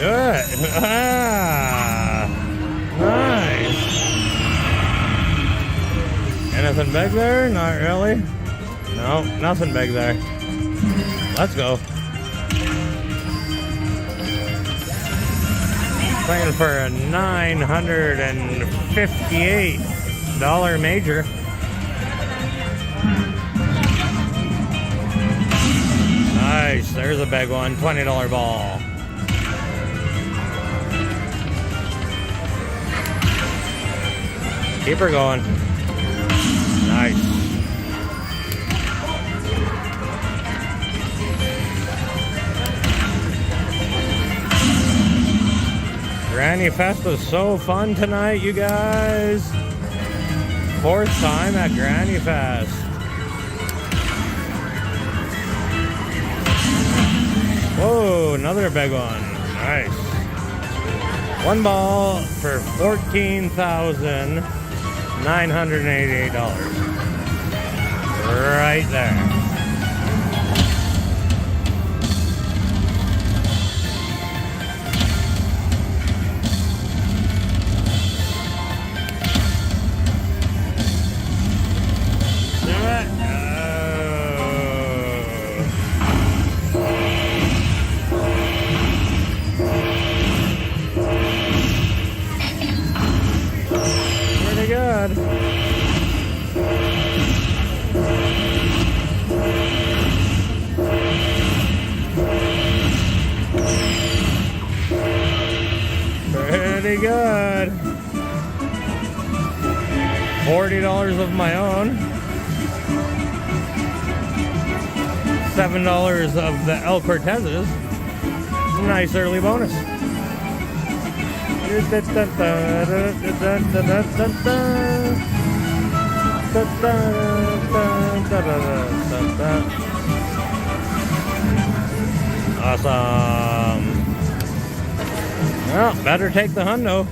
Do it. Ah, nice. Anything big there? Not really. No, nothing big there. Let's go. Playing for a $958 major. Nice, there's a big one, $20 ball. Keep her going. Nice. Granny Fest was so fun tonight, you guys. 4th time at Granny Fest. Whoa, another big one. Nice. One ball for $14,988. Right there. Good. Pretty good. $40 of my own. $7 of the ElCortez's. Nice early bonus. Awesome. Well, better take the hundo.